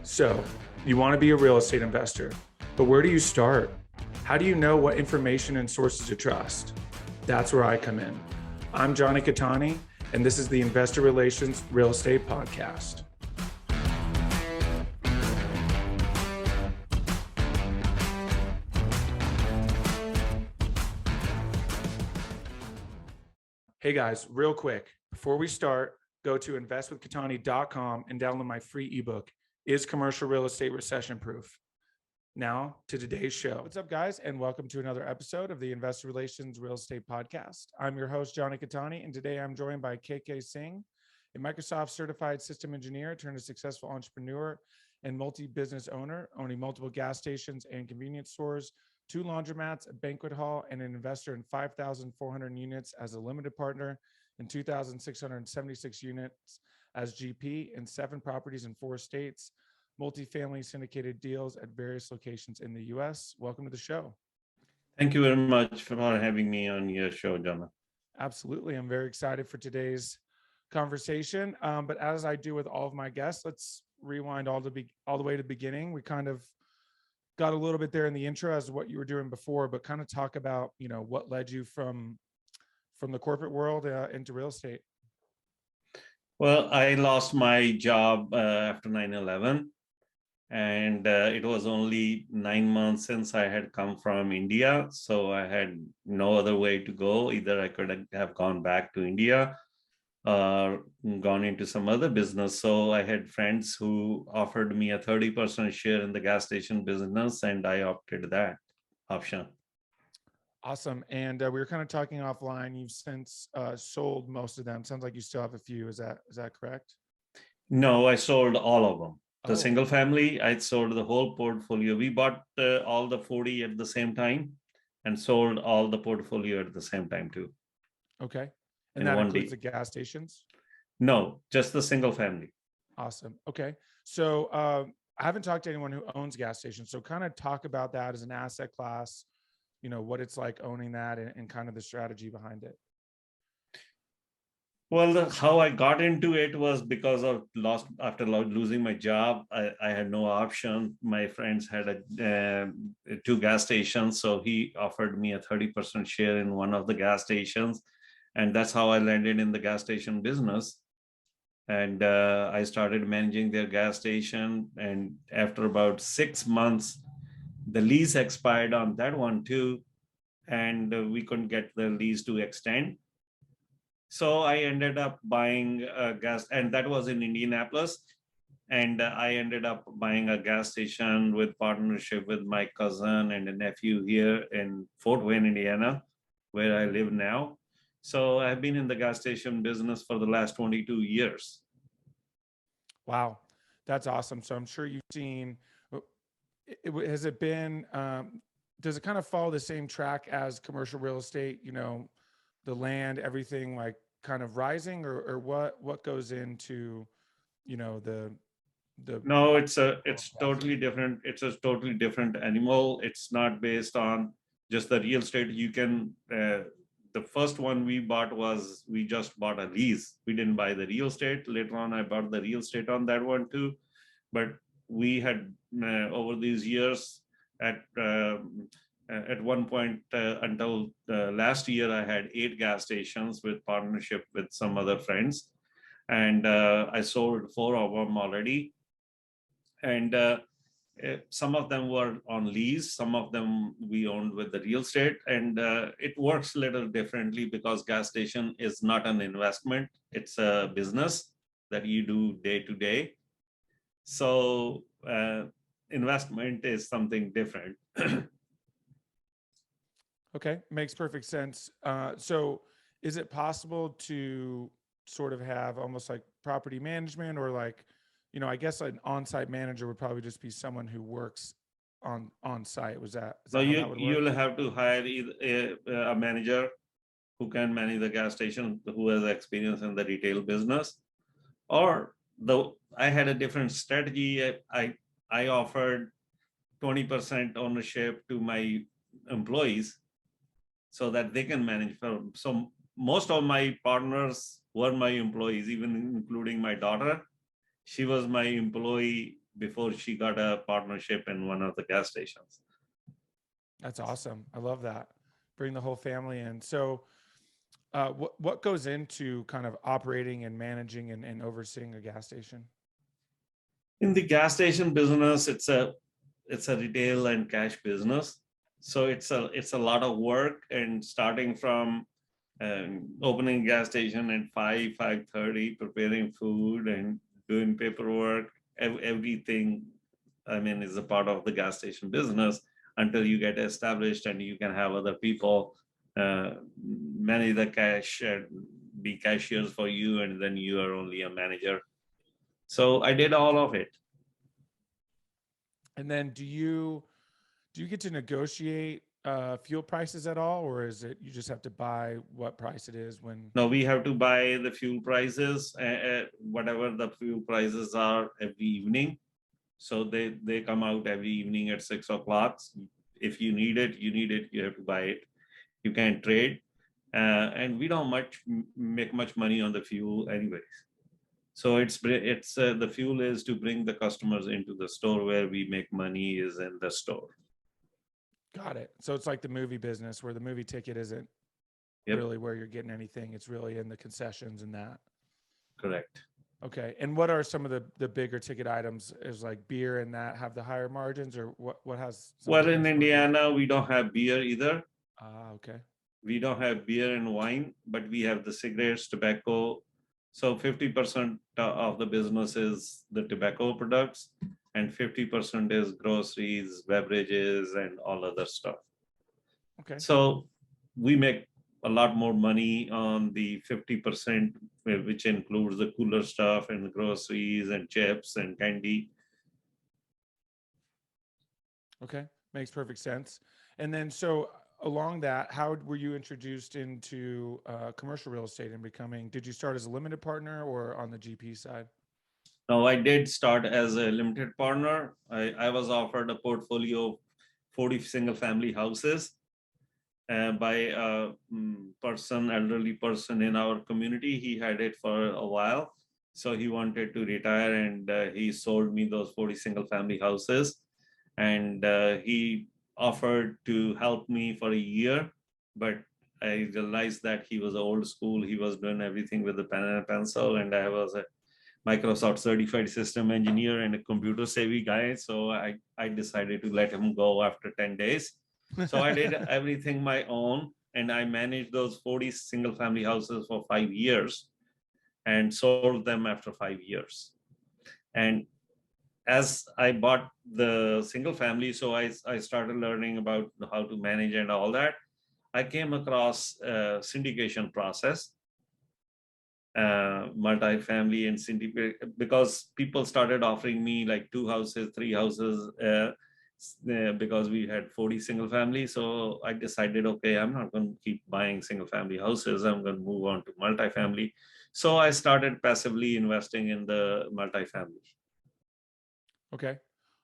So, you want to be a real estate investor, but where do you start? How do you know what information and sources to trust? That's where I come in. I'm Jonny Cattani, and this is the Investor Relations Real Estate Podcast. Hey guys, real quick, before we start, go to investwithcattani.com and download my free ebook, Is Commercial Real Estate Recession Proof? Now to today's show. What's up, guys, and welcome to another episode of the Investor Relations Real Estate Podcast. I'm your host, Jonny Cattani, and today I'm joined by Kay Kay Singh, a Microsoft certified system engineer turned a successful entrepreneur and multi-business owner, owning multiple gas stations and convenience stores, 2 laundromats, a banquet hall, and an investor in 5,400 units as a limited partner and 2,676 units as GP in 7 properties in 4 states, multifamily syndicated deals at various locations in the US. Welcome to the show. Thank you very much for having me on your show, Jonah. Absolutely. I'm very excited for today's conversation. But as I do with all of my guests, let's rewind all the way to the beginning. We kind of got a little bit there in the intro as to what you were doing before, but kind of talk about, what led you from the corporate world into real estate. Well, I lost my job after 9/11, and it was only 9 months since I had come from India. So I had no other way to go. Either I could have gone back to India or gone into some other business. So I had friends who offered me a 30% share in the gas station business, and I opted that option. Awesome. And we were kind of talking offline. You've since sold most of them. Sounds like you still have a few. Is that correct? No, I sold all of them. The Oh. single family, I sold the whole portfolio. We bought all the 40 at the same time and sold all the portfolio at the same time too. Okay. And in that one includes day. the gas stations? No, just the single family. Awesome. Okay. So I haven't talked to anyone who owns gas stations. So kind of talk about that as an asset class, what it's like owning that and kind of the strategy behind it. Well, how I got into it was because of after losing my job. I had no option. My friends had 2 gas stations, so he offered me a 30% share in one of the gas stations, and that's how I landed in the gas station business. And I started managing their gas station, and after about 6 months, the lease expired on that one too, and we couldn't get the lease to extend. So I ended up buying a gas, and that was in Indianapolis. And I ended up buying a gas station with partnership with my cousin and a nephew here in Fort Wayne, Indiana, where I live now. So I've been in the gas station business for the last 22 years. Wow. That's awesome. So I'm sure you've seen, has it been, does it kind of follow the same track as commercial real estate, the land, everything like kind of rising, or what goes into, the No, it's totally different. It's a totally different animal. It's not based on just the real estate. You can, the first one we bought was, we just bought a lease. We didn't buy the real estate. Later on, I bought the real estate on that one too. But we had over these years at one point until last year, I had 8 gas stations with partnership with some other friends, and I sold 4 of them already. And some of them were on lease, some of them we owned with the real estate, and it works a little differently because gas station is not an investment, it's a business that you do day to day. So investment is something different. Okay, makes perfect sense. So is it possible to sort of have almost like property management, or like, I guess an on-site manager would probably just be someone who works on site. Is that So how that would work? you'll have to hire either a manager who can manage the gas station, who has experience in the retail business, or though I had a different strategy. I offered 20% ownership to my employees so that they can manage. So most of my partners were my employees, even including my daughter. She was my employee before she got a partnership in one of the gas stations. That's awesome. I love that. Bring the whole family in. So what goes into kind of operating and managing and overseeing a gas station? In the gas station business, it's a retail and cash business. So it's a lot of work, and starting from opening gas station at 5:30, preparing food and doing paperwork, everything, I mean, is a part of the gas station business until you get established and you can have other people manage the cash and be cashiers for you, and then you are only a manager. So I did all of it. And then do you get to negotiate fuel prices at all, or is it you just have to buy what price it is when? No, we have to buy the fuel prices, whatever the fuel prices are every evening. So they come out every evening at 6 o'clock. If you need it, you have to buy it. You can't trade. And we don't make much money on the fuel anyways. So it's the fuel is to bring the customers into the store. Where we make money is in the store. Got it. So it's like the movie business where the movie ticket isn't really where you're getting anything. It's really in the concessions and that. Correct. Okay. And what are some of the bigger ticket items? Is like beer and that have the higher margins, or what has? Well, in Indiana, we don't have beer either. Okay. We don't have beer and wine, but we have the cigarettes, tobacco. So 50% of the business is the tobacco products, and 50% is groceries, beverages, and all other stuff. Okay. So we make a lot more money on the 50%, which includes the cooler stuff and the groceries and chips and candy. Okay. Makes perfect sense. And then so along that, how were you introduced into commercial real estate and becoming? Did you start as a limited partner or on the GP side? No, I did start as a limited partner. I was offered a portfolio of 40 single family houses by a elderly person in our community. He had it for a while. So he wanted to retire, and he sold me those 40 single family houses. And he offered to help me for a year, but I realized that he was old school. He was doing everything with the pen and pencil, and I was a Microsoft certified system engineer and a computer savvy guy. So I decided to let him go after 10 days. So I did everything my own, and I managed those 40 single family houses for 5 years and sold them after 5 years. And as I bought the single family, so I started learning about how to manage and all that. I came across a syndication process, multifamily and syndicate, because people started offering me like 2 houses, 3 houses, because we had 40 single family. So I decided, okay, I'm not going to keep buying single family houses. I'm going to move on to multifamily. So I started passively investing in the multifamily. Okay.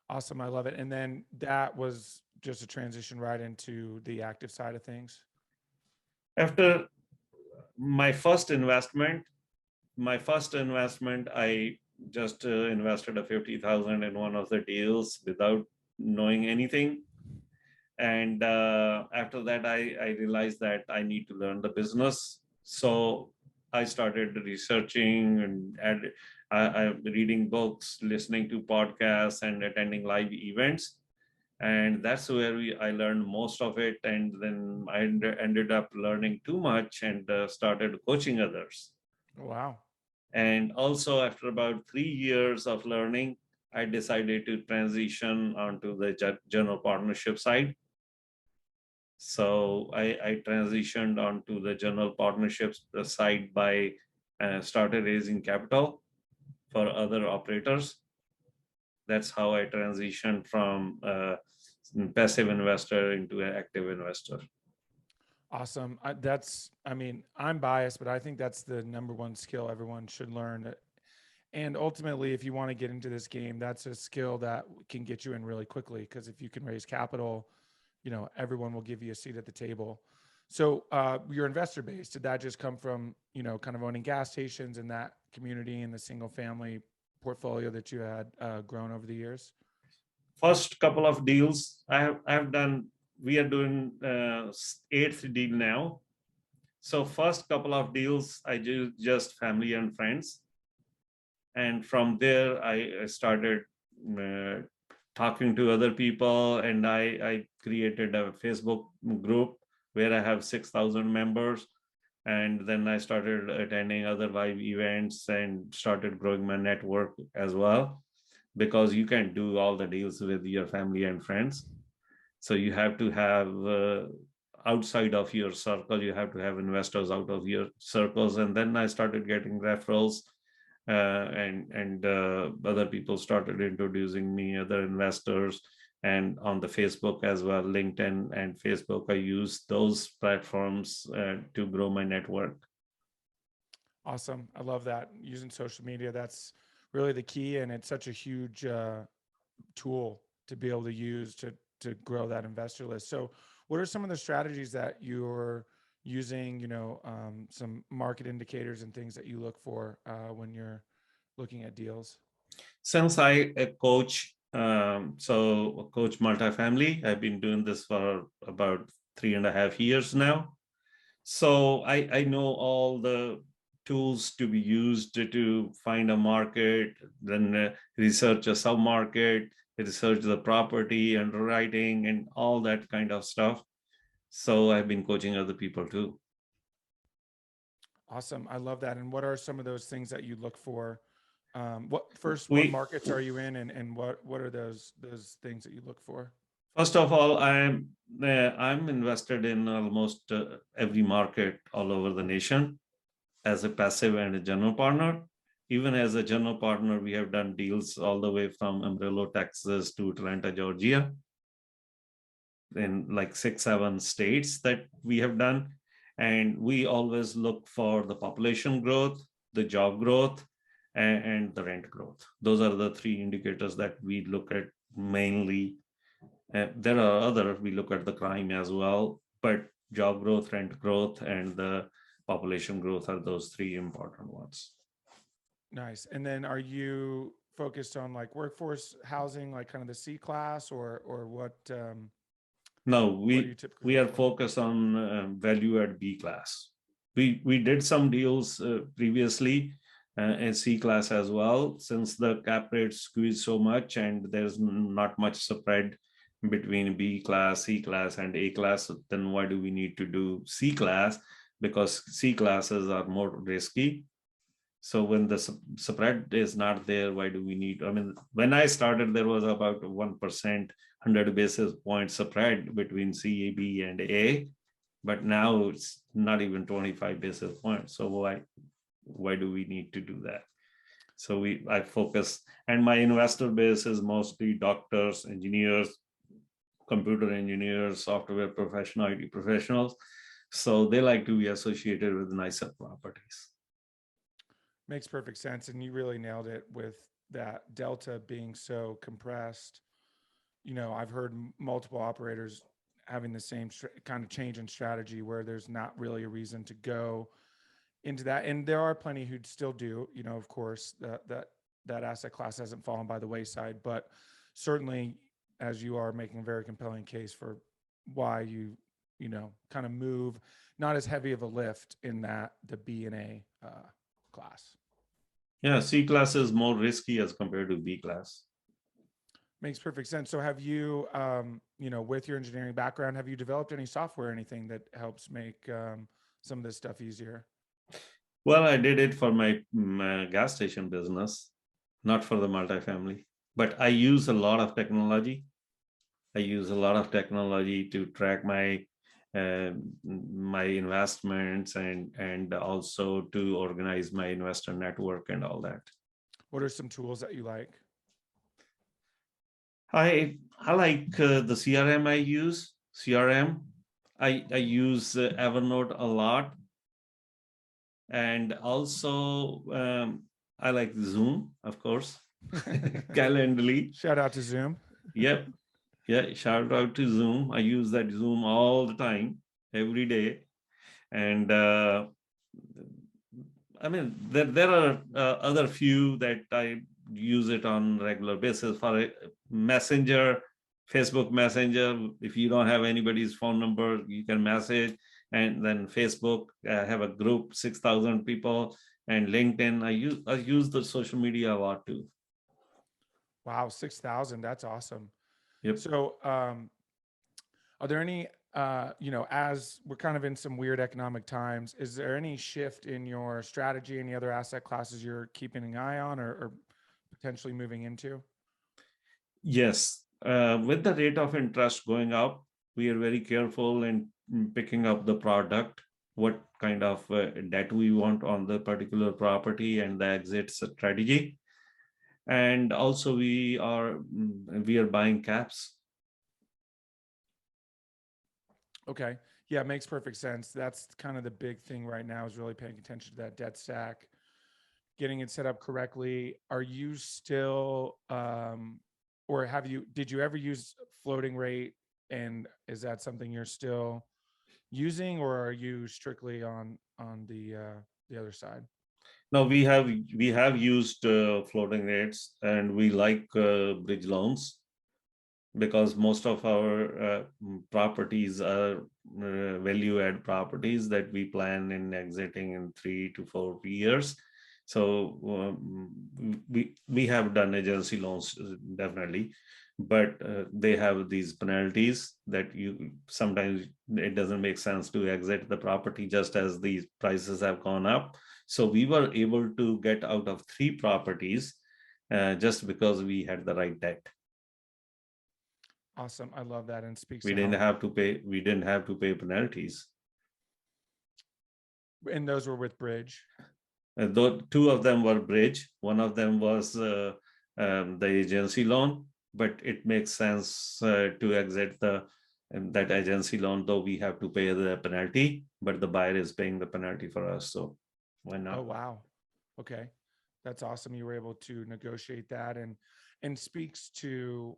Awesome. I love it. And then that was just a transition right into the active side of things. After my first investment, I just invested a 50,000 in one of the deals without knowing anything. And after that, I realized that I need to learn the business. So I started researching and I'm reading books, listening to podcasts, and attending live events. And that's where I learned most of it. And then I ended up learning too much and started coaching others. Wow. And also, after about 3 years of learning, I decided to transition onto the general partnership side. So I transitioned onto the general partnerships side by started raising capital for other operators. That's how I transitioned from passive investor into an active investor. Awesome. I mean, I'm biased, but I think that's the number one skill everyone should learn. And ultimately, if you want to get into this game, that's a skill that can get you in really quickly, because if you can raise capital, everyone will give you a seat at the table. So your investor base, did that just come from, kind of owning gas stations in that community and the single family portfolio that you had grown over the years? First couple of deals I've done, we are doing eighth deal now. So first couple of deals, I do just family and friends. And from there, I started talking to other people, and I created a Facebook group where I have 6,000 members. And then I started attending other live events and started growing my network as well, because you can't do all the deals with your family and friends. So you have to have outside of your circle, you have to have investors out of your circles. And then I started getting referrals, and other people started introducing me, other investors. And on the Facebook as well, LinkedIn and Facebook, I use those platforms to grow my network. Awesome. I love that. Using social media, that's really the key. And it's such a huge tool to be able to use to grow that investor list. So what are some of the strategies that you're using, some market indicators and things that you look for when you're looking at deals? Since I coach, coach multifamily, I've been doing this for about 3.5 years now. So I know all the tools to be used to find a market, then research a sub-market, research the property, underwriting, and all that kind of stuff. So I've been coaching other people too. Awesome. I love that. And what are some of those things that you look for? What markets are you in, and what are those things that you look for? First of all, I'm invested in almost every market all over the nation as a passive and a general partner. Even as a general partner, we have done deals all the way from Amarillo, Texas to Atlanta, Georgia, in like 6-7 states that we have done. And we always look for the population growth, the job growth, and the rent growth. Those are the three indicators that we look at mainly. There are other, we look at the crime as well, but job growth, rent growth, and the population growth are those three important ones. Nice. And then are you focused on like workforce housing, like kind of the C class, or what? No, we are focused on value at B class. We did some deals previously in C class as well. Since the cap rate squeezed so much and there's not much spread between B class, C class, and A class, then why do we need to do C class? Because C classes are more risky. So when the spread is not there, why do we need? I mean, when I started, there was about 1%, 100 basis point spread between C, B, and A, but now it's not even 25 basis points. So why do we need to do that? So I focus, and my investor base is mostly doctors, engineers, computer engineers, software professionals, IT professionals. So they like to be associated with nicer properties. Makes perfect sense. And you really nailed it with that delta being so compressed. I've heard multiple operators having the same kind of change in strategy where there's not really a reason to go into that. And there are plenty who still do, of course, that asset class hasn't fallen by the wayside, but certainly as you are making a very compelling case for why you kind of move, not as heavy of a lift in that the B and A class. Yeah, C class is more risky as compared to B class. Makes perfect sense. So have you, with your engineering background, have you developed any software or anything that helps make some of this stuff easier? Well, I did it for my gas station business, not for the multifamily, but I use a lot of technology. I use a lot of technology to track my investments and also to organize my investor network and all that. What are some tools that you like? I like the CRM I use. I use Evernote a lot. And also I like Zoom, of course. Calendly. Shout out to Zoom. Yep. Yeah, shout out to Zoom. I use that Zoom all the time, every day. And I mean, there are other few that I use it on regular basis for a messenger, Facebook Messenger. If you don't have anybody's phone number, you can message. And then Facebook, have a group, 6,000 people, and LinkedIn. I use the social media a lot too. Wow, 6,000. That's awesome. Yep. So, are there any, as we're kind of in some weird economic times, is there any shift in your strategy, any other asset classes you're keeping an eye on or potentially moving into? Yes. With the rate of interest going up, we are very careful in picking up the product, what kind of debt we want on the particular property and the exit strategy. And also we are buying caps. Okay. Yeah, it makes perfect sense. That's kind of the big thing right now is really paying attention to that debt stack, getting it set up correctly. Are you still, or did you ever use floating rate? And is that something you're still using, or are you strictly on the other side? No, we have used floating rates, and we like bridge loans because most of our properties are value add properties that we plan in exiting in 3 to 4 years. So we have done agency loans definitely, but they have these penalties that you sometimes it doesn't make sense to exit the property just as these prices have gone up. So we were able to get out of 3 properties just because we had the right debt. Awesome. I love that. And speaks We to didn't how, have to pay. We didn't have to pay penalties. and those were with bridge. Though 2 of them were bridge. One of them was the agency loan, but it makes sense to exit that agency loan, though we have to pay the penalty, but the buyer is paying the penalty for us. So why not? Oh, wow. Okay. That's awesome. You were able to negotiate that and speaks to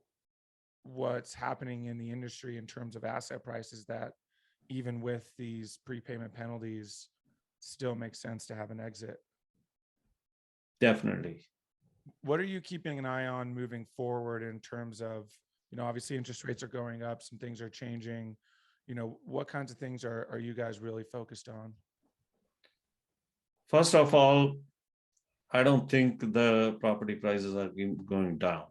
what's happening in the industry in terms of asset prices, that even with these prepayment penalties still makes sense to have an exit. Definitely. What are you keeping an eye on moving forward in terms of, obviously interest rates are going up, some things are changing, what kinds of things are you guys really focused on? First of all, I don't think the property prices are going down.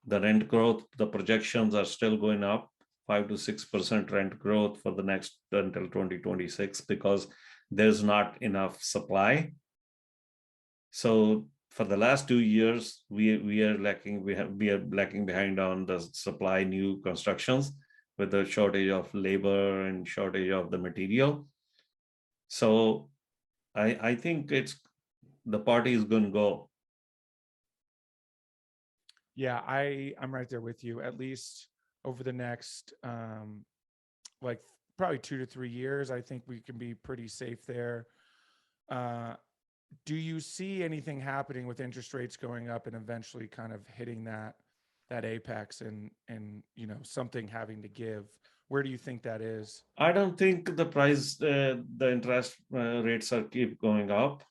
The rent growth, the projections are still going up, 5 to 6% rent growth for the next until 2026 because there's not enough supply. So for the last 2 years, we are lacking behind on the supply new constructions with the shortage of labor and shortage of the material. So I think the party is going to go. Yeah, I'm right there with you. At least over the next like probably 2 to 3 years, I think we can be pretty safe there. Do you see anything happening with interest rates going up and eventually kind of hitting that apex and something having to give? Where do you think that is? I don't think the interest rates are keep going up.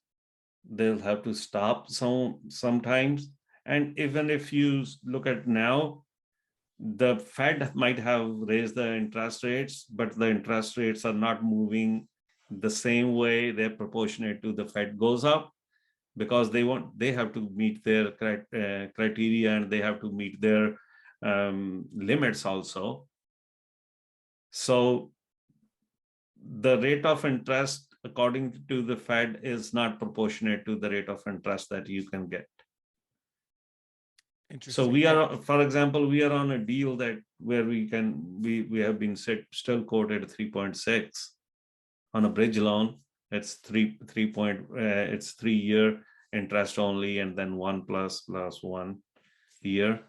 They'll have to stop sometimes. And even if you look at now, the Fed might have raised the interest rates, but the interest rates are not moving the same way they're proportionate to the Fed goes up because they have to meet their criteria and they have to meet their limits also. So the rate of interest according to the Fed is not proportionate to the rate of interest that you can get. So we are, for example, we are on a deal that where we have been still quoted 3.6 on a bridge loan. It's 3-year interest only, and then 1 plus 1 year.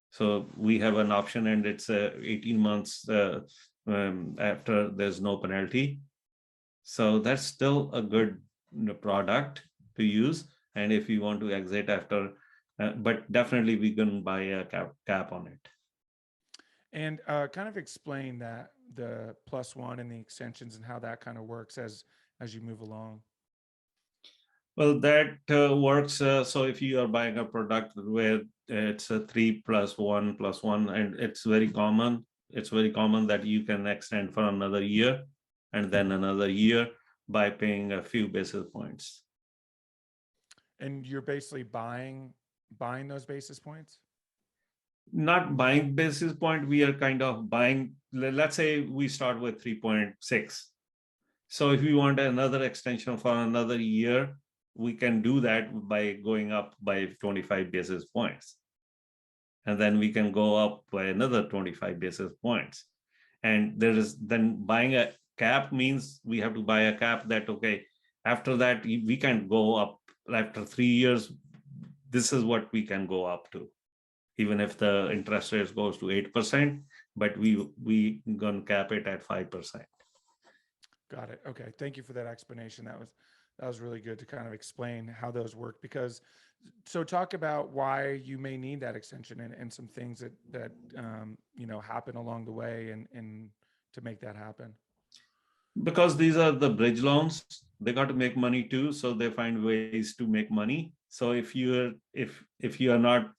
So we have an option, and it's 18 months after there's no penalty. So that's still a good product to use. And if you want to exit after, but definitely we can buy a cap on it. And kind of explain that the +1 and the extensions and how that kind of works as you move along. Well, that works. So if you are buying a product where it's a 3+1+1, and it's very common, that you can extend for another year and then another year by paying a few basis points. And you're basically buying those basis points? Not buying basis point, we are kind of buying, let's say we start with 3.6. So if we want another extension for another year, we can do that by going up by 25 basis points. And then we can go up by another 25 basis points. And there is then buying a cap means we have to buy a cap that, okay, after that, we can go up after 3 years. This is what we can go up to, even if the interest rate goes to 8%, but we gonna cap it at 5%. Got it. Okay. Thank you for that explanation. That was really good to kind of explain how those work, because so talk about why you may need that extension and some things that happen along the way and to make that happen. Because these are the bridge loans, they got to make money too, so they find ways to make money. So if you are not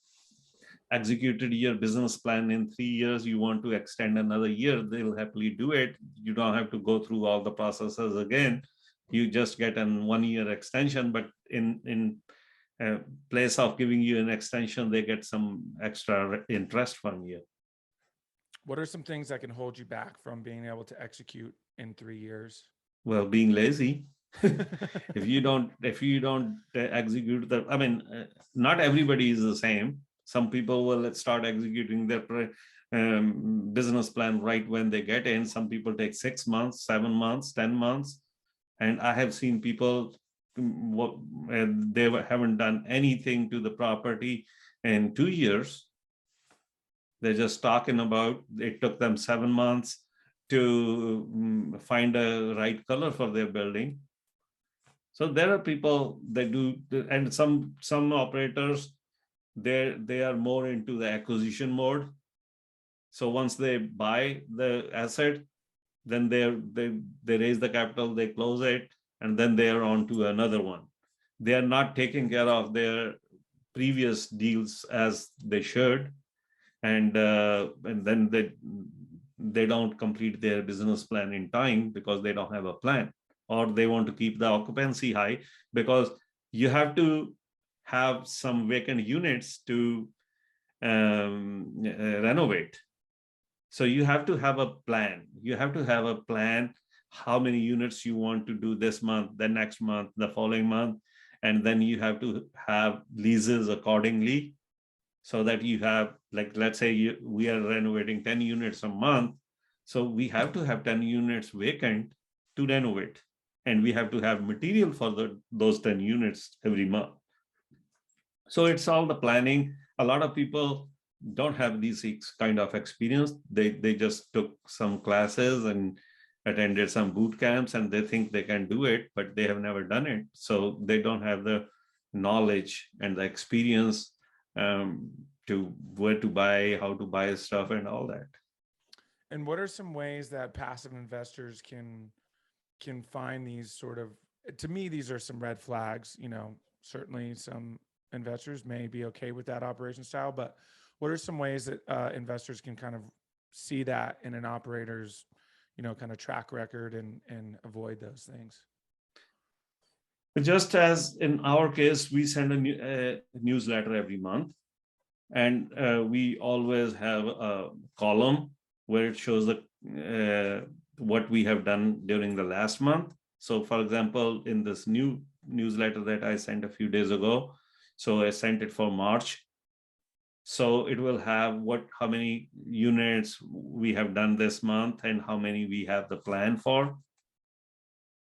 executed your business plan in 3 years, you want to extend another year, they'll happily do it. You don't have to go through all the processes again. You just get an 1 year extension, but in place of giving you an extension, they get some extra interest from you. What are some things that can hold you back from being able to execute in 3 years? Well, being lazy. if you don't execute the, I mean, not everybody is the same. Some people will start executing their business plan right when they get in. Some people take 6 months, 7 months, 10 months. And I have seen people, they haven't done anything to the property in 2 years. They're just talking about, it took them 7 months to find a right color for their building. So there are people that do, and some operators, they are more into the acquisition mode. So once they buy the asset, then they raise the capital, they close it, and then they are on to another one. They are not taking care of their previous deals as they should, and then they don't complete their business plan in time because they don't have a plan, or they want to keep the occupancy high because you have to have some vacant units to renovate. So you have to have a plan. You have to have a plan how many units you want to do this month, the next month, the following month, and then you have to have leases accordingly, so that you have, like, let's say we are renovating 10 units a month. So we have to have 10 units vacant to renovate. And we have to have material for those 10 units every month. So it's all the planning. A lot of people don't have these kind of experience. They just took some classes and attended some boot camps, and they think they can do it, but they have never done it. So they don't have the knowledge and the experience to where to buy, how to buy stuff, and all that. And what are some ways that passive investors can find these sort of, to me, these are some red flags. Certainly some investors may be okay with that operation style, but what are some ways that investors can kind of see that in an operator's, kind of track record and avoid those things? Just as in our case, we send a newsletter every month, and we always have a column where it shows what we have done during the last month. So for example, in this new newsletter that I sent a few days ago, so I sent it for March. So it will have how many units we have done this month and how many we have the plan for.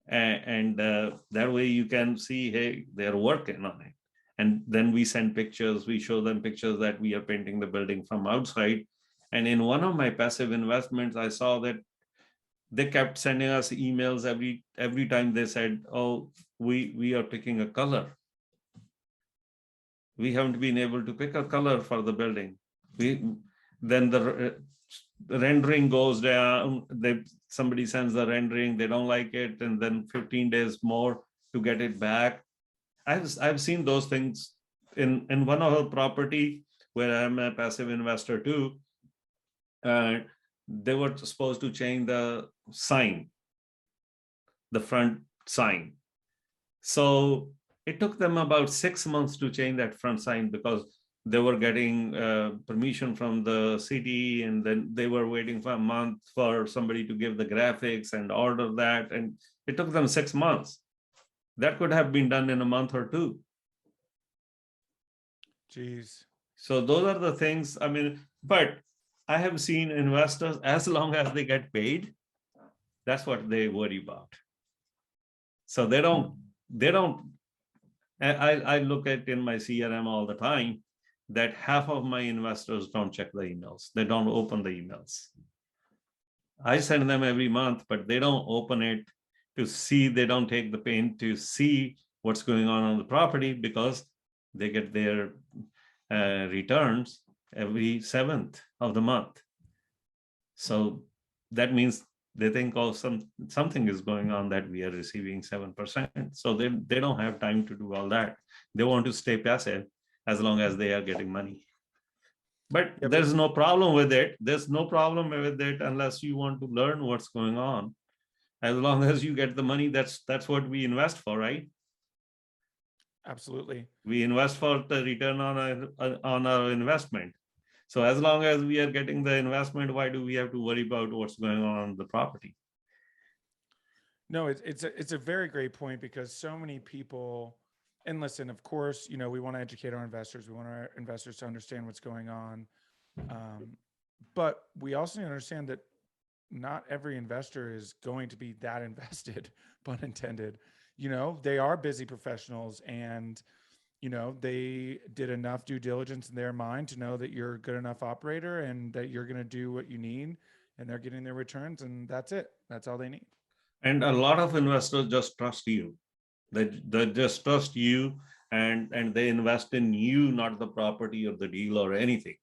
And that way you can see, hey, they're working on it. And then we send pictures, we show them pictures that we are painting the building from outside. And in one of my passive investments, I saw that they kept sending us emails every time they said, oh, we are picking a color. We haven't been able to pick a color for the building. Then the rendering goes down. Somebody sends the rendering, they don't like it, and then 15 days more to get it back. I've seen those things in one of our property where I'm a passive investor too. They were supposed to change the sign, the front sign. So it took them about 6 months to change that front sign because they were getting permission from the city, and then they were waiting for a month for somebody to give the graphics and order that. And it took them 6 months. That could have been done in a month or two. Jeez. So those are the things, I mean, but I have seen investors, as long as they get paid, that's what they worry about. So they don't, I look at in my CRM all the time that half of my investors don't check the emails. They don't open the emails. I send them every month, but they don't open it to see, they don't take the pain to see what's going on the property, because they get their returns every 7th of the month. So that means they think, oh, something is going on that we are receiving 7%. So they don't have time to do all that. They want to stay passive as long as they are getting money. But there's no problem with it. There's no problem with it unless you want to learn what's going on. As long as you get the money, that's what we invest for, right? Absolutely. We invest for the return on our investment. So as long as we are getting the investment, why do we have to worry about what's going on the property? No, it's a very great point, because so many people, and listen, of course, you know, we want to educate our investors. We want our investors to understand what's going on. But we also need to understand that not every investor is going to be that invested, pun intended. You know, they are busy professionals, and, you know, they did enough due diligence in their mind to know that you're a good enough operator and that you're going to do what you need, and they're getting their returns, and that's it. That's all they need. And a lot of investors just trust you. They just trust you, and they invest in you, not the property or the deal or anything.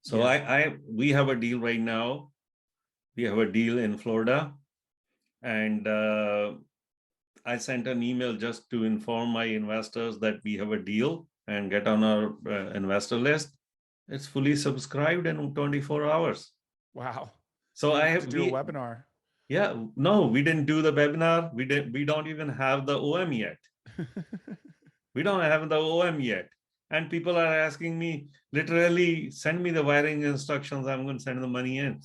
So yeah. We have a deal right now. We have a deal in Florida, and I sent an email just to inform my investors that we have a deal and get on our investor list. It's fully subscribed in 24 hours. Wow. So I have to do a webinar. Yeah, no, we didn't do the webinar. We don't even have the OM yet. We don't have the OM yet. And people are asking me, literally, send me the wiring instructions. I'm going to send the money in.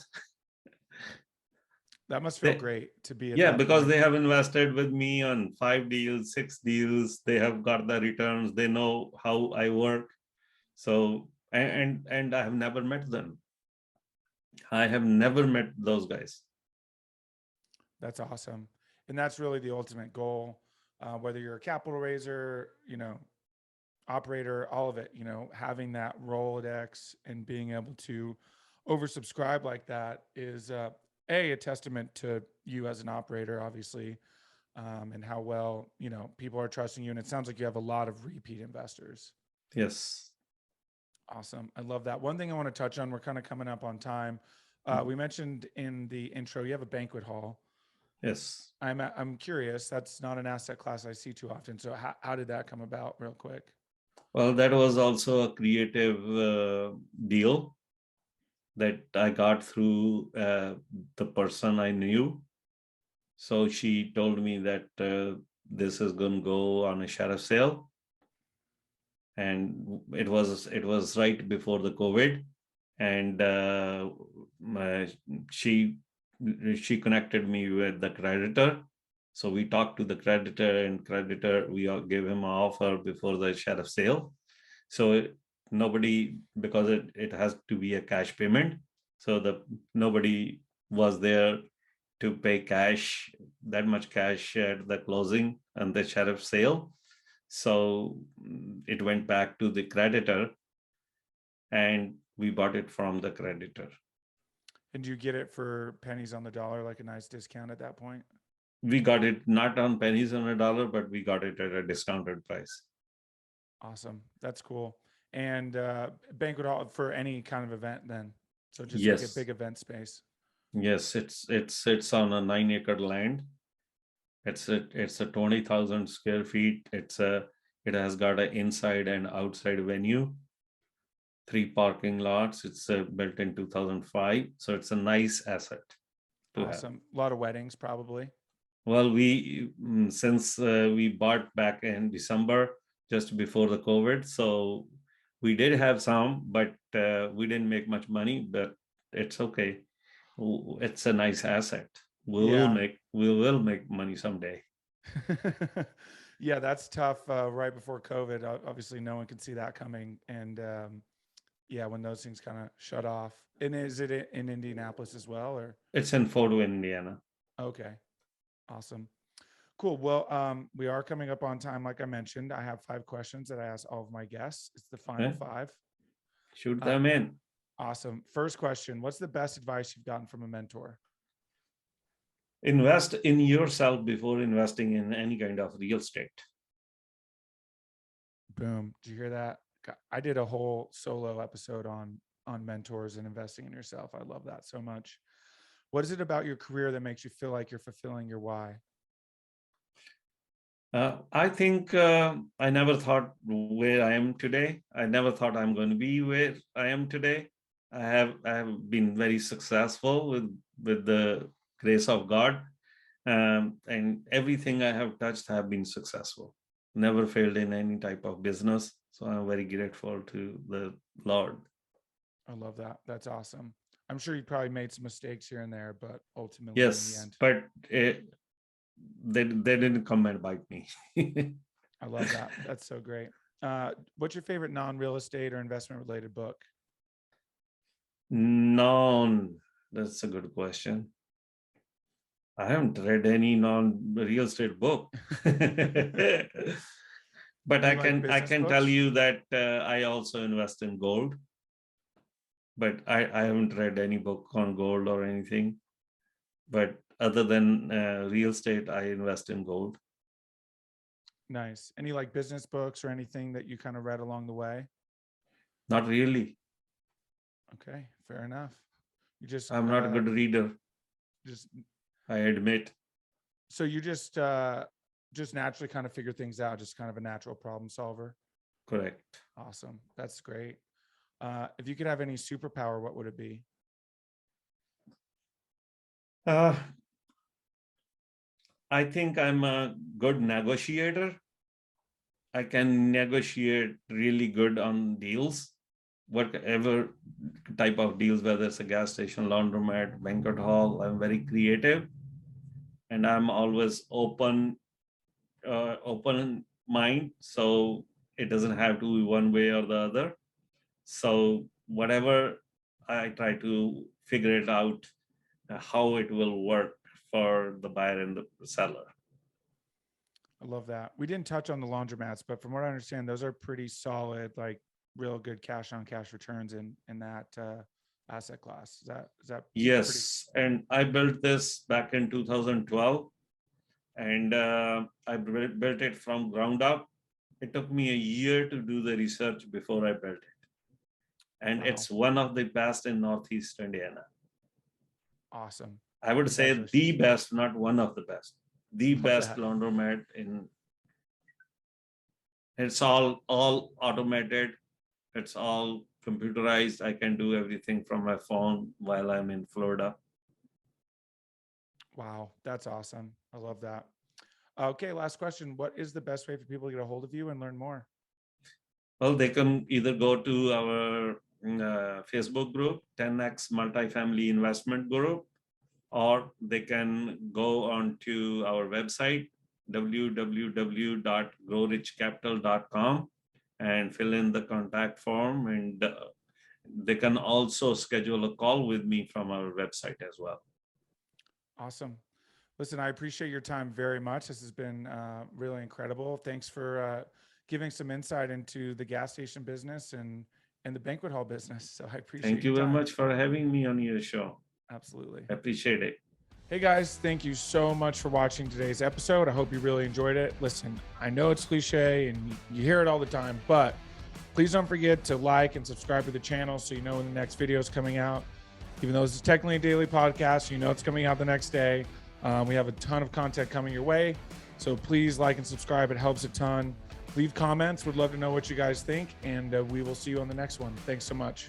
That must feel great to be at yeah, that because point. They have invested with me on 5 deals, 6 deals. They have got the returns. They know how I work. So, and I have never met them. I have never met those guys. That's awesome. And that's really the ultimate goal. Whether you're a capital raiser, you know, operator, all of it, you know, having that Rolodex and being able to oversubscribe like that is a testament to you as an operator, obviously, and how well, you know, people are trusting you. And it sounds like you have a lot of repeat investors. Yes. Awesome. I love that. One thing I want to touch on, we're kind of coming up on time. We mentioned in the intro, you have a banquet hall. Yes. I'm curious. That's not an asset class I see too often. So how did that come about, real quick? Well, that was also a creative deal that I got through the person I knew. So she told me that this is going to go on a sheriff sale. And it was right before the COVID. And she connected me with the creditor. So we talked to the creditor, and we gave him an offer before the sheriff sale. So nobody, because it has to be a cash payment. So nobody was there to pay cash, that much cash at the closing and the sheriff sale. So it went back to the creditor, and we bought it from the creditor. And do you get it for pennies on the dollar, like a nice discount at that point? We got it not on pennies on a dollar, but we got it at a discounted price. Awesome. That's cool. And banquet hall for any kind of event then? So just yes. like a big event space. Yes, it's on a 9-acre land. It's a 20,000 square feet. It has got an inside and outside venue, 3 parking lots. It's built in 2005, so it's a nice asset to have. Awesome. A lot of weddings, probably. Well, since we bought back in December, just before the COVID, so we did have some, but we didn't make much money. But it's okay. It's a nice asset. We will make money someday. Yeah, that's tough. Right before COVID, obviously, no one could see that coming, and yeah, when those things kind of shut off. And is it in Indianapolis as well, or? It's in Fort Wayne, Indiana. Okay. Awesome. Cool. Well, we are coming up on time. Like I mentioned, I have 5 questions that I ask all of my guests. It's the final Okay. 5. Shoot them in. Awesome. First question. What's the best advice you've gotten from a mentor? Invest in yourself before investing in any kind of real estate. Boom. Did you hear that? I did a whole solo episode on mentors and investing in yourself. I love that so much. What is it about your career that makes you feel like you're fulfilling your why? I think I never thought where I am today. I never thought I'm going to be where I am today. I have been very successful with the grace of God, and everything I have touched have been successful. Never failed in any type of business. So I'm very grateful to the Lord. I love that. That's awesome. I'm sure you probably made some mistakes here and there, but ultimately, yes, in the end, but they didn't come and bite me. I love that. That's so great. What's your favorite non-real estate or investment related book? None. That's a good question. I haven't read any non-real estate book, but I can tell you that I also invest in gold. But I haven't read any book on gold or anything. But other than real estate, I invest in gold. Nice. Any like business books or anything that you kind of read along the way? Not really. Okay, fair enough. I'm not a good reader. I admit. So you just naturally kind of figure things out, just kind of a natural problem solver. Correct. Awesome. That's great. If you could have any superpower, what would it be? I think I'm a good negotiator. I can negotiate really good on deals, whatever type of deals, whether it's a gas station, laundromat, banquet hall. I'm very creative, and I'm always open mind. So it doesn't have to be one way or the other. So whatever, I try to figure it out how it will work for the buyer and the seller. I love that. We didn't touch on the laundromats, but from what I understand, those are pretty solid, like real good cash on cash returns in that asset class. Is that yes? And I built this back in 2012, and I built it from ground up. It took me a year to do the research before I built it, and wow, it's one of the best in Northeast Indiana. Awesome. I would say the best, not one of the best. The best laundromat in. It's all automated. It's all computerized. I can do everything from my phone while I'm in Florida. Wow, that's awesome. I love that. Okay, last question. What is the best way for people to get a hold of you and learn more? Well, they can either go to our Facebook group, 10X Multifamily Investment Group, or they can go on to our website, www.growrichcapital.com, and fill in the contact form, and they can also schedule a call with me from our website as well. Awesome. Listen, I appreciate your time very much. This has been really incredible. Thanks for giving some insight into the gas station business and the banquet hall business. So I appreciate it. Thank you very much for having me on your show. Absolutely. I appreciate it. Hey guys, thank you so much for watching today's episode. I hope you really enjoyed it. Listen, I know it's cliche and you hear it all the time, but please don't forget to like and subscribe to the channel so you know when the next video is coming out. Even though this is technically a daily podcast, you know it's coming out the next day. We have a ton of content coming your way. So please like and subscribe. It helps a ton. Leave comments. Would love to know what you guys think. And we will see you on the next one. Thanks so much.